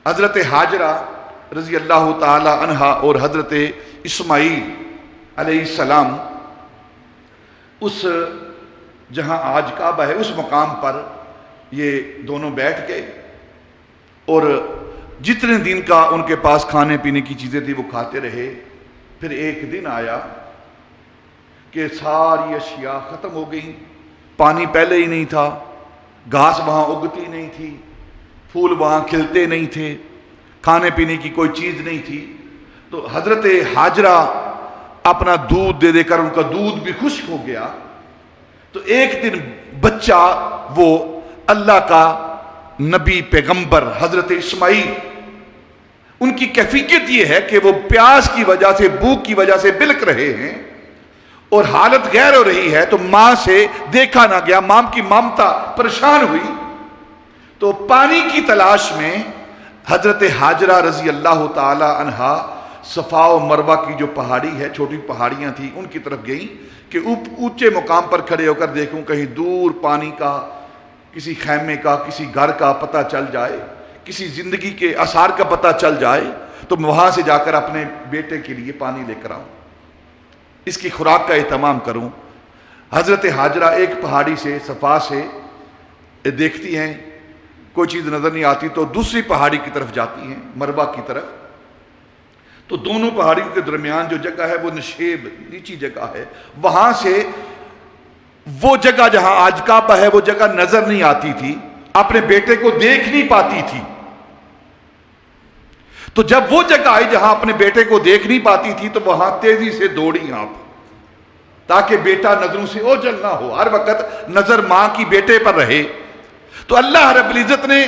حضرت حاجرہ رضی اللہ تعالی عنہا اور حضرت اسماعیل علیہ السلام اس جہاں آج کعبہ ہے اس مقام پر یہ دونوں بیٹھ گئے اور جتنے دن کا ان کے پاس کھانے پینے کی چیزیں تھی وہ کھاتے رہے. پھر ایک دن آیا کہ ساری اشیاء ختم ہو گئیں. پانی پہلے ہی نہیں تھا، گھاس وہاں اگتی نہیں تھی، پھول وہاں کھلتے نہیں تھے، کھانے پینے کی کوئی چیز نہیں تھی. تو حضرت حاجرہ اپنا دودھ دے دے کر ان کا دودھ بھی خشک ہو گیا. تو ایک دن بچہ وہ اللہ کا نبی پیغمبر حضرت اسماعیل، ان کی کیفیت یہ ہے کہ وہ پیاس کی وجہ سے، بھوک کی وجہ سے بلک رہے ہیں اور حالت غیر ہو رہی ہے. تو ماں سے دیکھا نہ گیا، ماں کی ممتا پریشان ہوئی. تو پانی کی تلاش میں حضرت حاجرہ رضی اللہ تعالی عنہا صفا و مروہ کی جو پہاڑی ہے، چھوٹی پہاڑیاں تھیں، ان کی طرف گئیں کہ اونچے مقام پر کھڑے ہو کر دیکھوں کہیں دور پانی کا، کسی خیمے کا، کسی گھر کا پتہ چل جائے، کسی زندگی کے آثار کا پتہ چل جائے تو وہاں سے جا کر اپنے بیٹے کے لیے پانی لے کر آؤں، اس کی خوراک کا اہتمام کروں. حضرت حاجرہ ایک پہاڑی سے، صفا سے دیکھتی ہیں، کوئی چیز نظر نہیں آتی تو دوسری پہاڑی کی طرف جاتی ہیں، مروہ کی طرف. تو دونوں پہاڑیوں کے درمیان جو جگہ ہے وہ نشیب نیچی جگہ ہے، وہاں سے وہ جگہ جہاں آج کعبہ ہے وہ جگہ نظر نہیں آتی تھی، اپنے بیٹے کو دیکھ نہیں پاتی تھی. تو جب وہ جگہ آئی جہاں اپنے بیٹے کو دیکھ نہیں پاتی تھی تو وہاں تیزی سے دوڑی آپ تاکہ بیٹا نظروں سے اوجھل نہ ہو، ہر وقت نظر ماں کی بیٹے پر رہے. تو اللہ رب العزت نے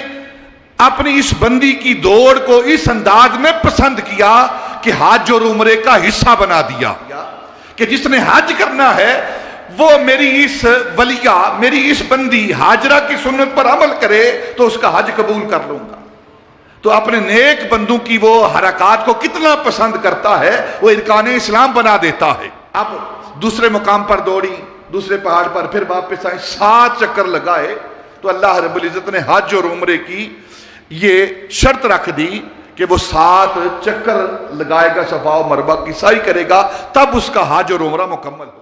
اپنی اس بندی کی دوڑ کو اس انداز میں پسند کیا کہ حج اور عمرے کا حصہ بنا دیا کہ جس نے حج کرنا ہے وہ میری اس ولیہ، میری اس بندی حاجرہ کی سنت پر عمل کرے تو اس کا حج قبول کر لوں گا. تو اپنے نیک بندوں کی وہ حرکات کو کتنا پسند کرتا ہے، وہ ارکان اسلام بنا دیتا ہے. اب دوسرے مقام پر دوڑی، دوسرے پہاڑ پر، پھر واپس آئے، 7 چکر لگائے. تو اللہ رب العزت نے حج اور عمرے کی یہ شرط رکھ دی کہ وہ 7 چکر لگائے گا، صفا و مروہ کی سعی کرے گا، تب اس کا حج اور عمرہ مکمل ہو.